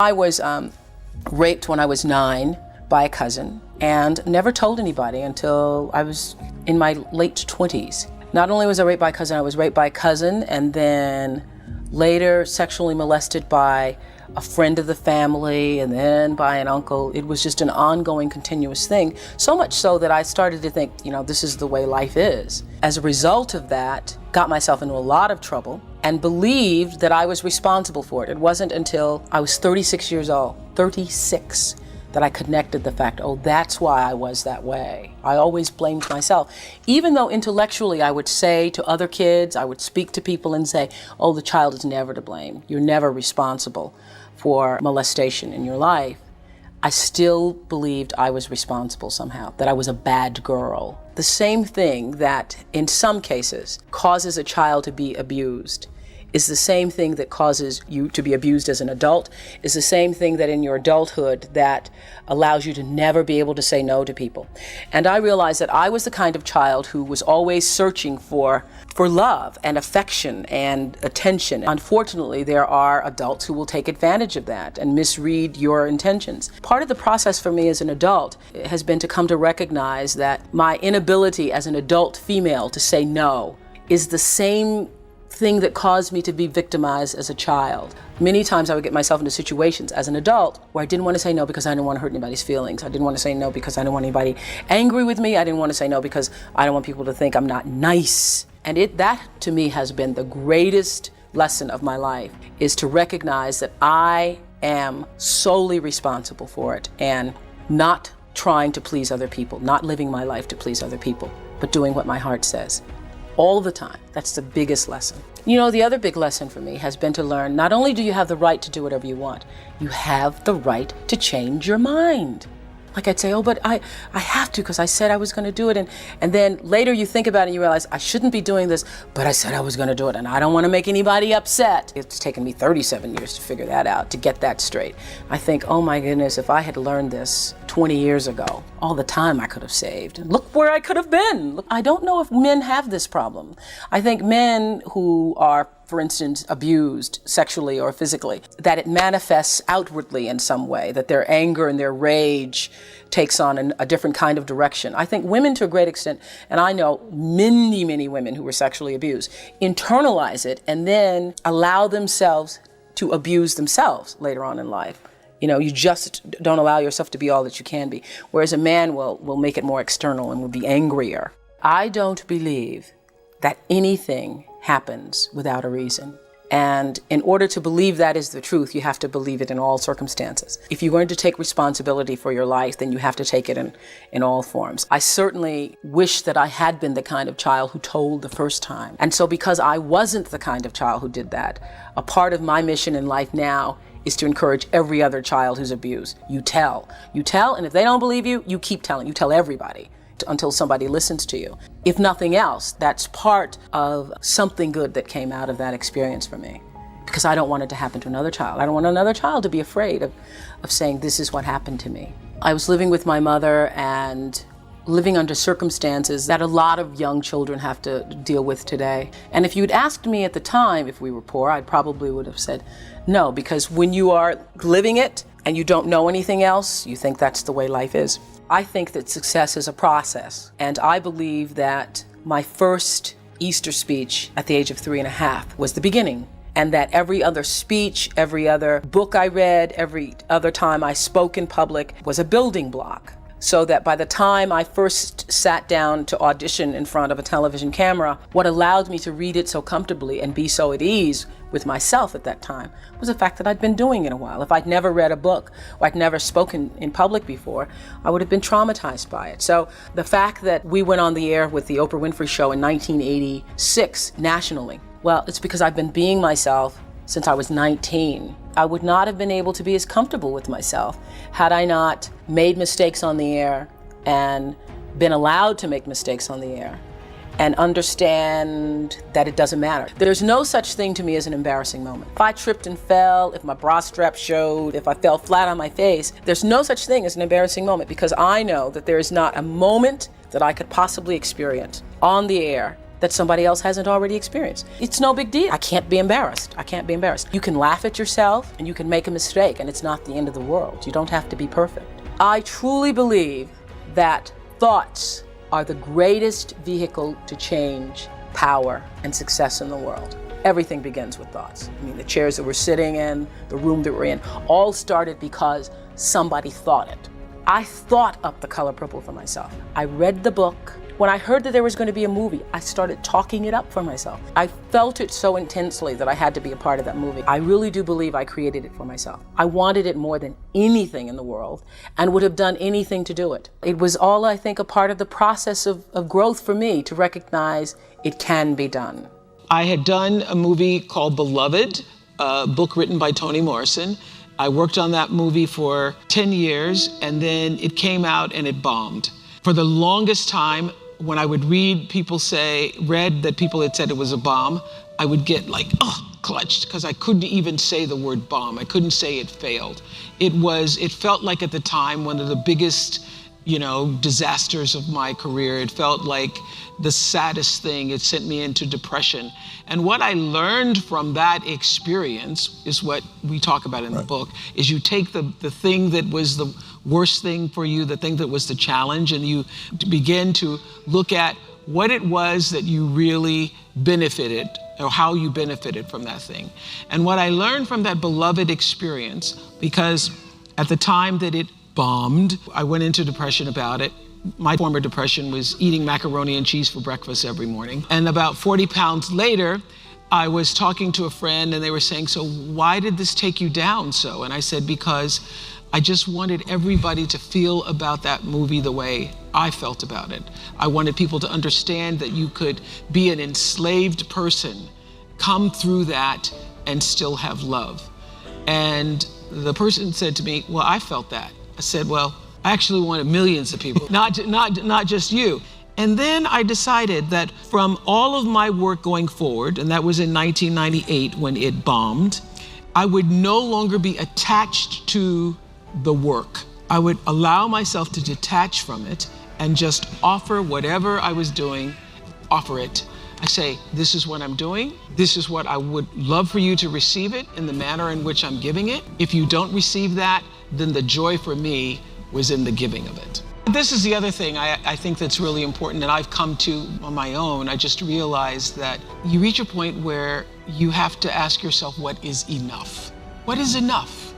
I was raped when I was 9 by a cousin and never told anybody until I was in my late 20s. Not only was I raped by a cousin, I was raped by a cousin and then later sexually molested by a friend of the family and then by an uncle. It was just an ongoing, continuous thing. So much so that I started to think, this is the way life is. As a result of that, got myself into a lot of trouble and believed that I was responsible for it. It wasn't until I was 36 years old, 36, that I connected the fact, that's why I was that way. I always blamed myself. Even though intellectually I would say to other kids, I would speak to people and say, the child is never to blame. You're never responsible for molestation in your life. I still believed I was responsible somehow, that I was a bad girl. The same thing that in some cases causes a child to be abused is the same thing that causes you to be abused as an adult, is the same thing that in your adulthood that allows you to never be able to say no to people. And I realized that I was the kind of child who was always searching for love and affection and attention. Unfortunately, there are adults who will take advantage of that and misread your intentions. Part of the process for me as an adult has been to come to recognize that my inability as an adult female to say no is the same thing that caused me to be victimized as a child. Many times I would get myself into situations as an adult where I didn't want to say no because I didn't want to hurt anybody's feelings. I didn't want to say no because I didn't want anybody angry with me. I didn't want to say no because I don't want people to think I'm not nice. And that to me has been the greatest lesson of my life, is to recognize that I am solely responsible for it and not trying to please other people, not living my life to please other people, but doing what my heart says. All the time. That's the biggest lesson. The other big lesson for me has been to learn not only do you have the right to do whatever you want, you have the right to change your mind. Like I'd say, but I have to because I said I was going to do it. And then later you think about it and you realize I shouldn't be doing this, but I said I was going to do it and I don't want to make anybody upset. It's taken me 37 years to figure that out, to get that straight. I think, oh my goodness, if I had learned this 20 years ago, all the time I could have saved. Look where I could have been. Look, I don't know if men have this problem. I think men who are, for instance, abused sexually or physically, that it manifests outwardly in some way, that their anger and their rage takes on a different kind of direction. I think women to a great extent, and I know many, many women who were sexually abused, internalize it and then allow themselves to abuse themselves later on in life. You just don't allow yourself to be all that you can be. Whereas a man will make it more external and will be angrier. I don't believe that anything happens without a reason. And in order to believe that is the truth, you have to believe it in all circumstances. If you're going to take responsibility for your life, then you have to take it in all forms. I certainly wish that I had been the kind of child who told the first time. And so because I wasn't the kind of child who did that, a part of my mission in life now is to encourage every other child who's abused. You tell, and if they don't believe you, you keep telling. You tell everybody until somebody listens to you. If nothing else, that's part of something good that came out of that experience for me. Because I don't want it to happen to another child. I don't want another child to be afraid of saying, this is what happened to me. I was living with my mother and living under circumstances that a lot of young children have to deal with today. And if you'd asked me at the time if we were poor, I probably would have said no, because when you are living it and you don't know anything else, you think that's the way life is. I think that success is a process, and I believe that my first Easter speech at the age of 3.5 was the beginning, and that every other speech, every other book I read, every other time I spoke in public was a building block. So that by the time I first sat down to audition in front of a television camera, what allowed me to read it so comfortably and be so at ease with myself at that time was the fact that I'd been doing it a while. If I'd never read a book or I'd never spoken in public before, I would have been traumatized by it. So the fact that we went on the air with the Oprah Winfrey Show in 1986 nationally, well, it's because I've been being myself since I was 19. I would not have been able to be as comfortable with myself had I not made mistakes on the air and been allowed to make mistakes on the air and understand that it doesn't matter. There's no such thing to me as an embarrassing moment. If I tripped and fell, if my bra strap showed, if I fell flat on my face, there's no such thing as an embarrassing moment because I know that there is not a moment that I could possibly experience on the air that somebody else hasn't already experienced. It's no big deal. I can't be embarrassed. I can't be embarrassed. You can laugh at yourself and you can make a mistake, and it's not the end of the world. You don't have to be perfect. I truly believe that thoughts are the greatest vehicle to change power and success in the world. Everything begins with thoughts. I mean, the chairs that we're sitting in, the room that we're in, all started because somebody thought it. I thought up The Color Purple for myself. I read the book. When I heard that there was going to be a movie, I started talking it up for myself. I felt it so intensely that I had to be a part of that movie. I really do believe I created it for myself. I wanted it more than anything in the world and would have done anything to do it. It was all, I think, a part of the process of growth for me to recognize it can be done. I had done a movie called Beloved, a book written by Toni Morrison. I worked on that movie for 10 years, and then it came out and it bombed. For the longest time, when I would read that people had said it was a bomb, I would get clutched, because I couldn't even say the word bomb. I couldn't say it failed. It felt like at the time one of the biggest, disasters of my career. It felt like the saddest thing. It sent me into depression. And what I learned from that experience is what we talk about in the book, is you take the thing that was the worst thing for you, the thing that was the challenge, and you begin to look at what it was that you really benefited, or how you benefited from that thing. And what I learned from that Beloved experience, because at the time that it bombed, I went into depression about it. My former depression was eating macaroni and cheese for breakfast every morning. And about 40 pounds later, I was talking to a friend and they were saying, so why did this take you down so? And I said, because I just wanted everybody to feel about that movie the way I felt about it. I wanted people to understand that you could be an enslaved person, come through that, and still have love. And the person said to me, well, I felt that. I said, well, I actually wanted millions of people, not just you. And then I decided that from all of my work going forward, and that was in 1998 when it bombed, I would no longer be attached to the work. I would allow myself to detach from it and just offer whatever I was doing, offer it. I say, this is what I'm doing. This is what I would love for you to receive it in the manner in which I'm giving it. If you don't receive that, then the joy for me was in the giving of it. This is the other thing I think that's really important, and I've come to on my own. I just realized that you reach a point where you have to ask yourself, what is enough? What is enough?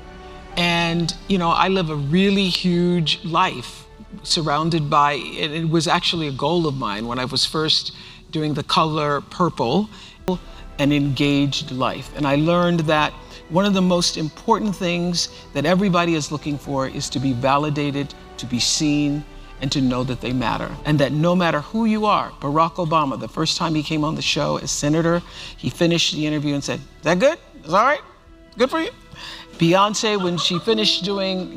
And, I live a really huge life surrounded by, and it was actually a goal of mine when I was first doing The Color Purple, an engaged life. And I learned that one of the most important things that everybody is looking for is to be validated, to be seen, and to know that they matter. And that no matter who you are, Barack Obama, the first time he came on the show as senator, he finished the interview and said, is that good? Is that all right? Good for you? Beyonce, when she finished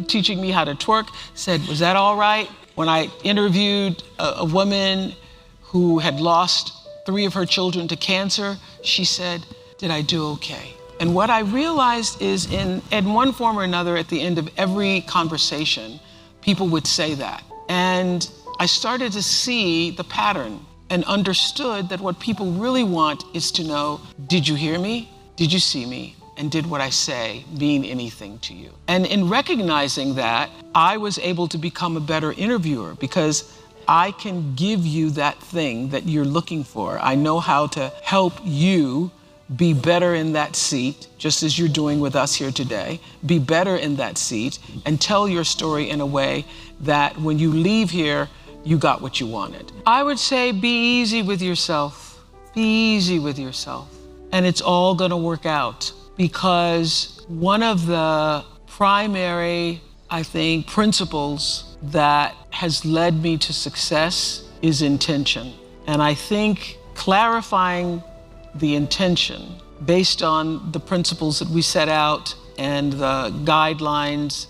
teaching me how to twerk, said, was that all right? When I interviewed a woman who had lost 3 of her children to cancer, she said, did I do okay? And what I realized is in one form or another, at the end of every conversation, people would say that. And I started to see the pattern and understood that what people really want is to know, did you hear me? Did you see me? And did what I say mean anything to you? And in recognizing that, I was able to become a better interviewer, because I can give you that thing that you're looking for. I know how to help you be better in that seat, just as you're doing with us here today. Be better in that seat and tell your story in a way that when you leave here, you got what you wanted. I would say be easy with yourself. Be easy with yourself. And it's all gonna work out, because one of the primary, I think, principles that has led me to success is intention. And I think clarifying the intention based on the principles that we set out and the guidelines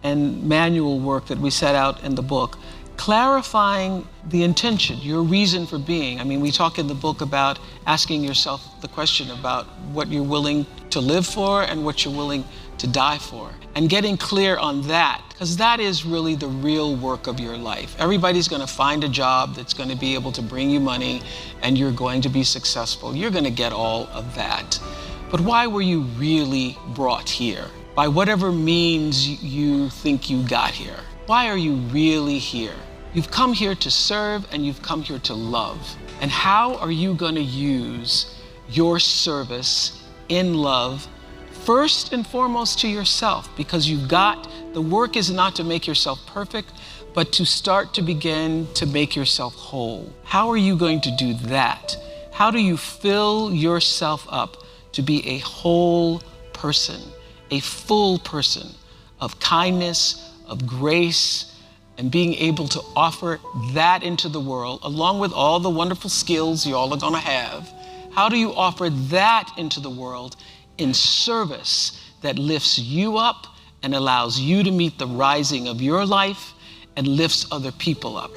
and manual work that we set out in the book, clarifying the intention, your reason for being. I mean, we talk in the book about asking yourself the question about what you're willing to live for and what you're willing to die for. And getting clear on that, because that is really the real work of your life. Everybody's going to find a job that's going to be able to bring you money, and you're going to be successful. You're going to get all of that. But why were you really brought here? By whatever means you think you got here. Why are you really here? You've come here to serve, and you've come here to love. And how are you going to use your service in love, first and foremost to yourself? Because the work is not to make yourself perfect, but to start to begin to make yourself whole. How are you going to do that? How do you fill yourself up to be a whole person, a full person of kindness, of grace, and being able to offer that into the world, along with all the wonderful skills you all are gonna have? How do you offer that into the world in service that lifts you up and allows you to meet the rising of your life and lifts other people up?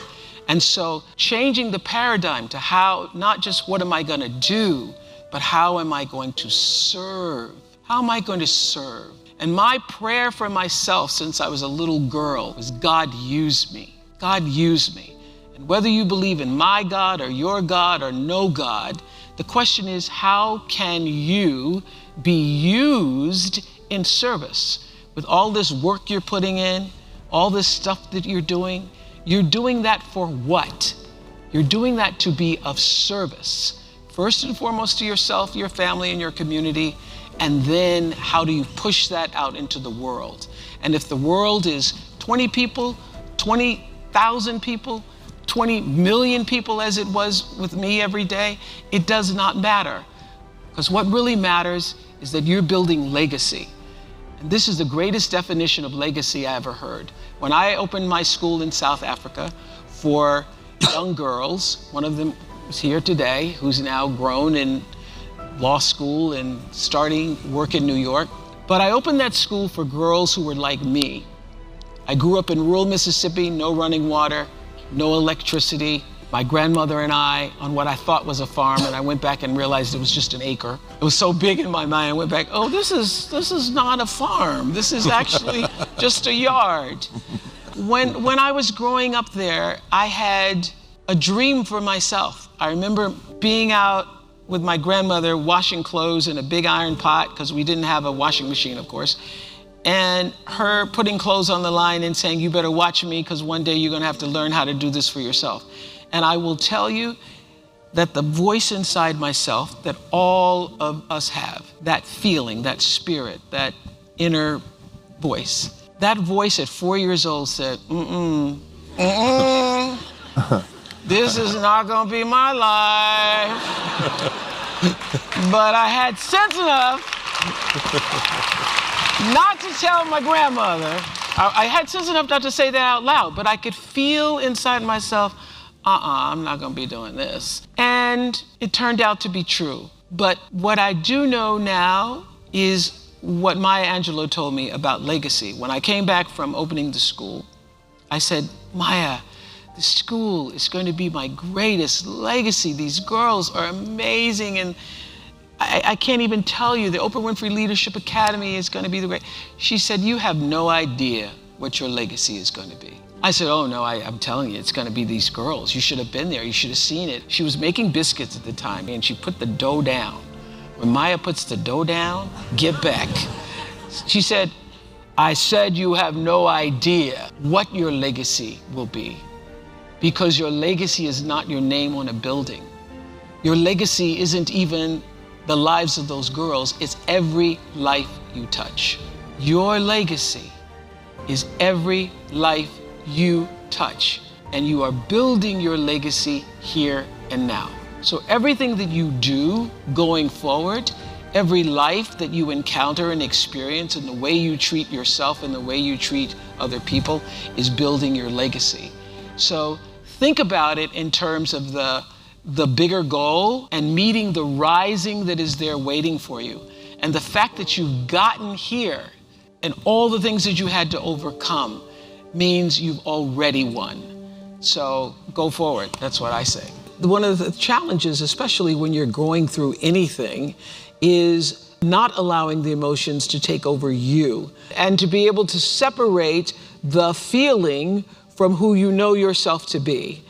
And so changing the paradigm to how, not just what am I gonna do, but how am I going to serve? How am I going to serve? And my prayer for myself since I was a little girl was, God, use me. God, use me. And whether you believe in my God or your God or no God, the question is, how can you be used in service? With all this work you're putting in, all this stuff that you're doing that for what? You're doing that to be of service. First and foremost to yourself, your family, and your community. And then how do you push that out into the world? And if the world is 20 people, 20,000 people, 20 million people as it was with me every day, it does not matter. Because what really matters is that you're building legacy. And this is the greatest definition of legacy I ever heard. When I opened my school in South Africa for young girls, one of them is here today, who's now grown in law school and starting work in New York. But I opened that school for girls who were like me. I grew up in rural Mississippi, no running water, no electricity. My grandmother and I on what I thought was a farm, and I went back and realized it was just an acre. It was so big in my mind, I went back, oh, this is not a farm. This is actually just a yard. When I was growing up there, I had a dream for myself. I remember being out with my grandmother washing clothes in a big iron pot, because we didn't have a washing machine, of course, and her putting clothes on the line and saying, you better watch me, because one day you're gonna have to learn how to do this for yourself. And I will tell you that the voice inside myself that all of us have, that feeling, that spirit, that inner voice, that voice at 4 years old said, this is not gonna be my life. But I had sense enough not to tell my grandmother. I had sense enough not to say that out loud, but I could feel inside myself, I'm not gonna be doing this. And it turned out to be true. But what I do know now is what Maya Angelou told me about legacy. When I came back from opening the school, I said, Maya, the school is going to be my greatest legacy. These girls are amazing, and I can't even tell you, the Oprah Winfrey Leadership Academy is going to be the great. She said, you have no idea what your legacy is going to be. I said, oh no, I'm telling you, it's going to be these girls. You should have been there. You should have seen it. She was making biscuits at the time, and she put the dough down. When Maya puts the dough down, get back. She said, I said you have no idea what your legacy will be. Because your legacy is not your name on a building. Your legacy isn't even the lives of those girls, it's every life you touch. Your legacy is every life you touch, and you are building your legacy here and now. So everything that you do going forward, every life that you encounter and experience, and the way you treat yourself and the way you treat other people is building your legacy. So think about it in terms of the bigger goal and meeting the rising that is there waiting for you. And the fact that you've gotten here and all the things that you had to overcome means you've already won. So go forward, that's what I say. One of the challenges, especially when you're going through anything, is not allowing the emotions to take over you, and to be able to separate the feeling from who you know yourself to be,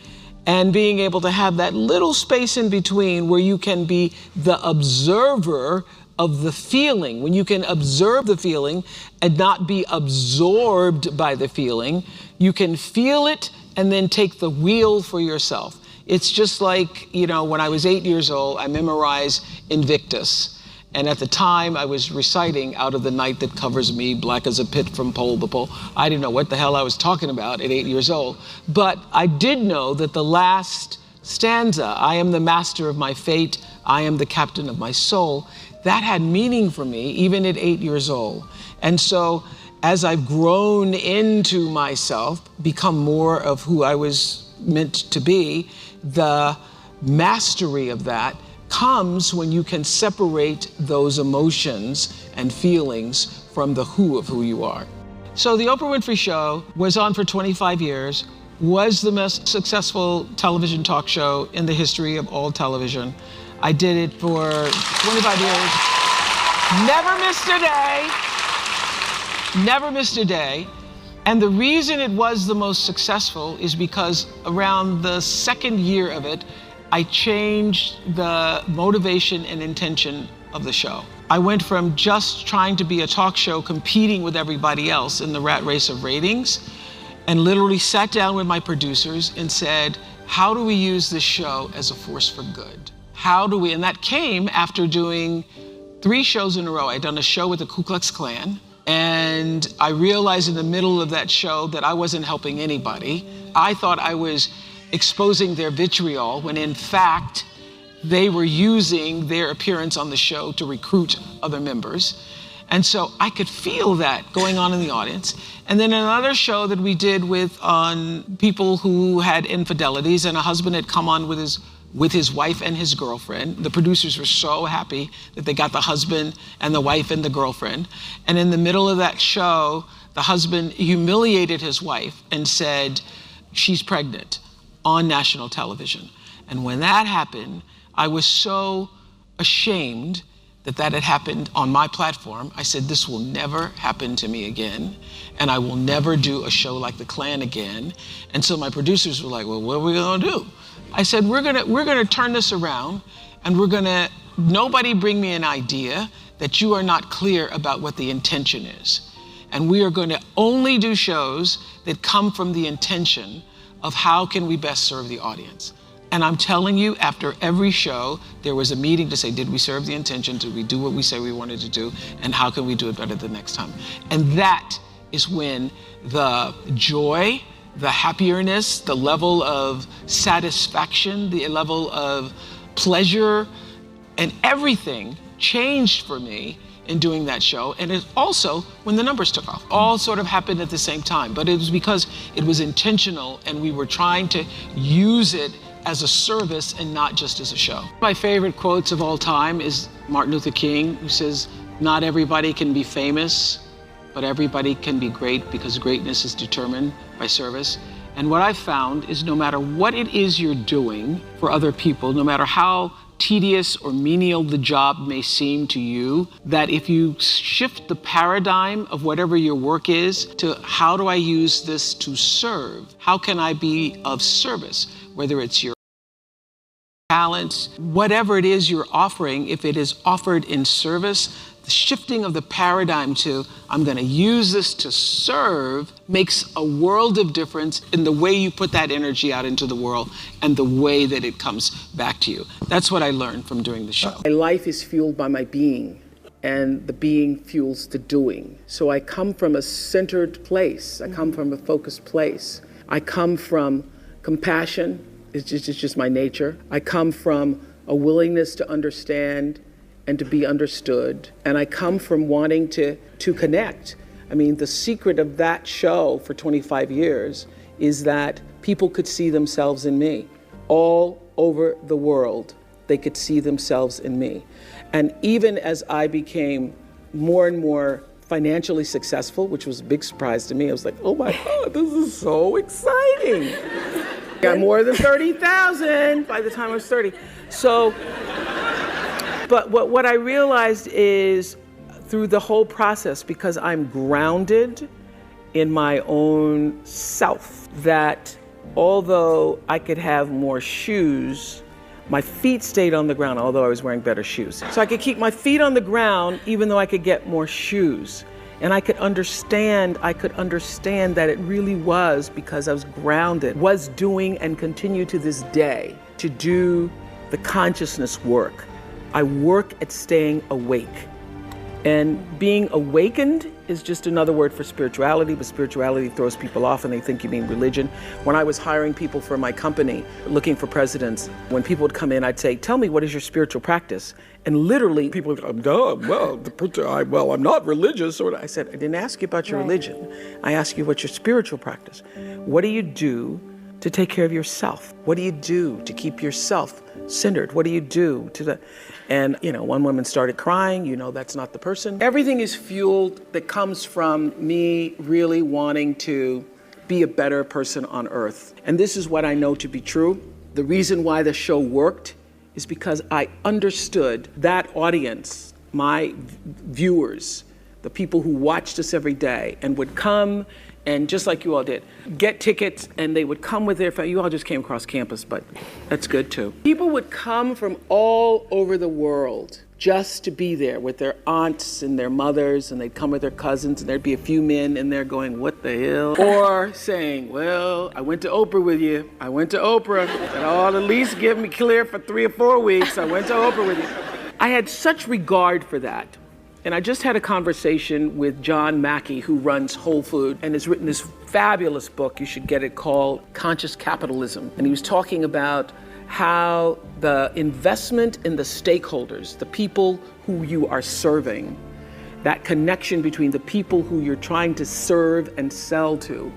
and being able to have that little space in between where you can be the observer of the feeling. When you can observe the feeling and not be absorbed by the feeling, you can feel it and then take the wheel for yourself. It's just like, when I was 8 years old, I memorized Invictus. And at the time, I was reciting "Out of the night that covers me, black as a pit from pole to pole." I didn't know what the hell I was talking about at 8 years old. But I did know that the last stanza, "I am the master of my fate, I am the captain of my soul," that had meaning for me, even at 8 years old. And so, as I've grown into myself, become more of who I was meant to be, the mastery of that comes when you can separate those emotions and feelings from the who of who you are. So the Oprah Winfrey Show was on for 25 years, was the most successful television talk show in the history of all television. I did it for 25 years, never missed a day, never missed a day. And the reason it was the most successful is because around the second year of it, I changed the motivation and intention of the show. I went from just trying to be a talk show competing with everybody else in the rat race of ratings, and literally sat down with my producers and said, how do we use this show as a force for good? And that came after doing 3 shows in a row. I'd done a show with the Ku Klux Klan, and I realized in the middle of that show that I wasn't helping anybody. I thought I was exposing their vitriol, when in fact, they were using their appearance on the show to recruit other members. And so I could feel that going on in the audience. And then another show that we did on people who had infidelities, and a husband had come on with his wife and his girlfriend. The producers were so happy that they got the husband and the wife and the girlfriend. And in the middle of that show, the husband humiliated his wife and said, she's pregnant, on national television. And when that happened, I was so ashamed that had happened on my platform. I said, this will never happen to me again, and I will never do a show like the Klan again. And so my producers were like, well, what are we gonna do? I said, we're gonna turn this around, and nobody bring me an idea that you are not clear about what the intention is. And we are gonna only do shows that come from the intention of how can we best serve the audience. And I'm telling you, after every show, there was a meeting to say, did we serve the intention? Did we do what we said we wanted to do? And how can we do it better the next time? And that is when the joy, the happiness, the level of satisfaction, the level of pleasure, and everything changed for me in doing that show. And it also, when the numbers took off, all sort of happened at the same time. But it was because it was intentional, and we were trying to use it as a service and not just as a show. My favorite quotes of all time is Martin Luther King, who says, not everybody can be famous, but everybody can be great, because greatness is determined by service. And what I've found is no matter what it is you're doing for other people, no matter how tedious or menial the job may seem to you, that if you shift the paradigm of whatever your work is to how do I use this to serve? How can I be of service? Whether it's your talents, whatever it is you're offering, if it is offered in service, the shifting of the paradigm to I'm going to use this to serve makes a world of difference in the way you put that energy out into the world and the way that it comes back to you. That's what I learned from doing the show. My life is fueled by my being, and the being fuels the doing. So I come from a centered place. I come from a focused place. I come from compassion. It's just my nature. I come from a willingness to understand and to be understood. And I come from wanting to connect. I mean, the secret of that show for 25 years is that people could see themselves in me. All over the world, they could see themselves in me. And even as I became more and more financially successful, which was a big surprise to me, I was like, oh my God, this is so exciting. Got more than 30,000 by the time I was 30. So But what I realized is through the whole process, because I'm grounded in my own self, that although I could have more shoes, my feet stayed on the ground, although I was wearing better shoes. So I could keep my feet on the ground, even though I could get more shoes. And I could understand that it really was because I was grounded, was doing and continue to this day to do the consciousness work. I work at staying awake. And being awakened is just another word for spirituality, but spirituality throws people off and they think you mean religion. When I was hiring people for my company, looking for presidents, when people would come in, I'd say, tell me, what is your spiritual practice? And literally people would go, well, I'm not religious. I said, I didn't ask you about your religion. I asked you what's your spiritual practice. What do you do to take care of yourself? What do you do to keep yourself centered? What do you do to the... And, one woman started crying, that's not the person. Everything is fueled that comes from me really wanting to be a better person on earth. And this is what I know to be true. The reason why the show worked is because I understood that audience, my viewers, the people who watched us every day and would come and just like you all did, get tickets, and they would come with their family. You all just came across campus, but that's good too. People would come from all over the world just to be there with their aunts and their mothers, and they'd come with their cousins, and there'd be a few men in there going, what the hell? Or saying, well, I went to Oprah with you. I went to Oprah, and at least give me clear for 3 or 4 weeks. I went to Oprah with you. I had such regard for that. And I just had a conversation with John Mackey, who runs Whole Food and has written this fabulous book, you should get it, called Conscious Capitalism. And he was talking about how the investment in the stakeholders, the people who you are serving, that connection between the people who you're trying to serve and sell to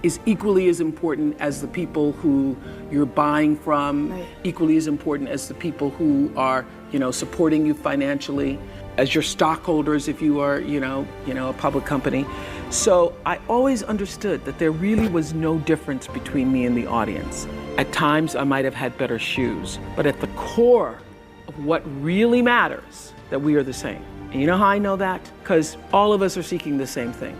is equally as important as the people who you're buying from, equally as important as the people who are, supporting you financially, as your stockholders if you are, a public company. So I always understood that there really was no difference between me and the audience. At times I might have had better shoes, but at the core of what really matters, that we are the same. And you know how I know that? Because all of us are seeking the same thing.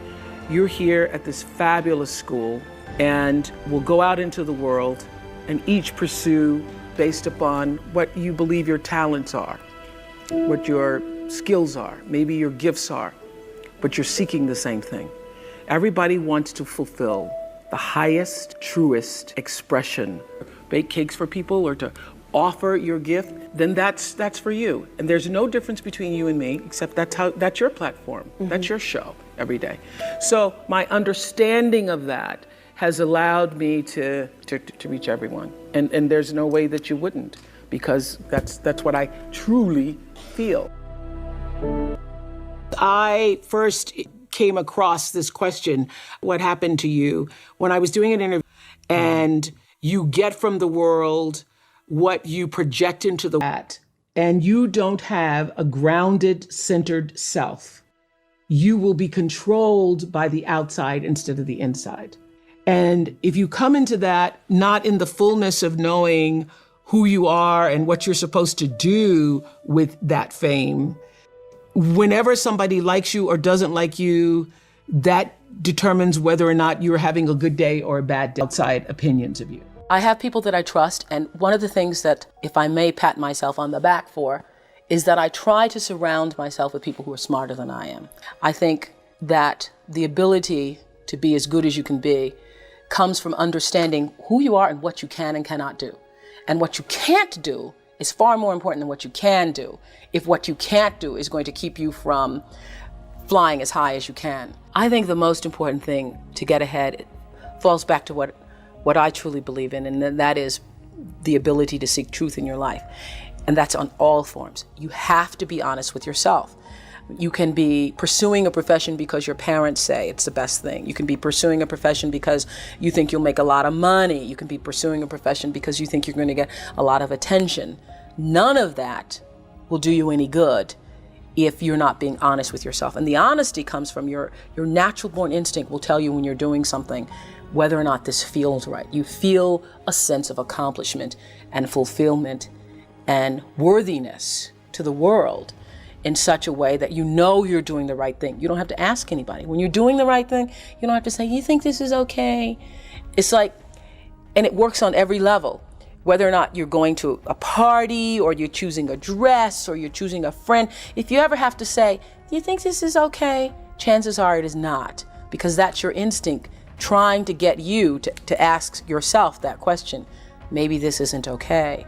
You're here at this fabulous school, and we'll go out into the world and each pursue based upon what you believe your talents are, what your skills are, maybe your gifts are, but you're seeking the same thing. Everybody wants to fulfill the highest, truest expression. Bake cakes for people or to offer your gift, then that's for you. And there's no difference between you and me, except that's your platform. Mm-hmm. That's your show every day. So my understanding of that has allowed me to reach everyone. And there's no way that you wouldn't, because that's what I truly feel. I first came across this question, what happened to you, when I was doing an interview, and you get from the world what you project into the world, and you don't have a grounded, centered self. You will be controlled by the outside instead of the inside. And if you come into that not in the fullness of knowing who you are and what you're supposed to do with that fame, whenever somebody likes you or doesn't like you, that determines whether or not you're having a good day or a bad day, outside opinions of you. I have people that I trust, and one of the things that, if I may pat myself on the back for, is that I try to surround myself with people who are smarter than I am. I think that the ability to be as good as you can be comes from understanding who you are and what you can and cannot do. And what you can't do is far more important than what you can do, if what you can't do is going to keep you from flying as high as you can. I think the most important thing to get ahead falls back to what I truly believe in, and that is the ability to seek truth in your life. And that's on all forms. You have to be honest with yourself. You can be pursuing a profession because your parents say it's the best thing. You can be pursuing a profession because you think you'll make a lot of money. You can be pursuing a profession because you think you're going to get a lot of attention. None of that will do you any good if you're not being honest with yourself. And the honesty comes from your natural born instinct will tell you when you're doing something whether or not this feels right. You feel a sense of accomplishment and fulfillment and worthiness to the world in such a way that you know you're doing the right thing. You don't have to ask anybody. When you're doing the right thing, you don't have to say, you think this is okay? It's like, and it works on every level. Whether or not you're going to a party, or you're choosing a dress, or you're choosing a friend, if you ever have to say, do you think this is okay? Chances are it is not, because that's your instinct trying to get you to ask yourself that question. Maybe this isn't okay.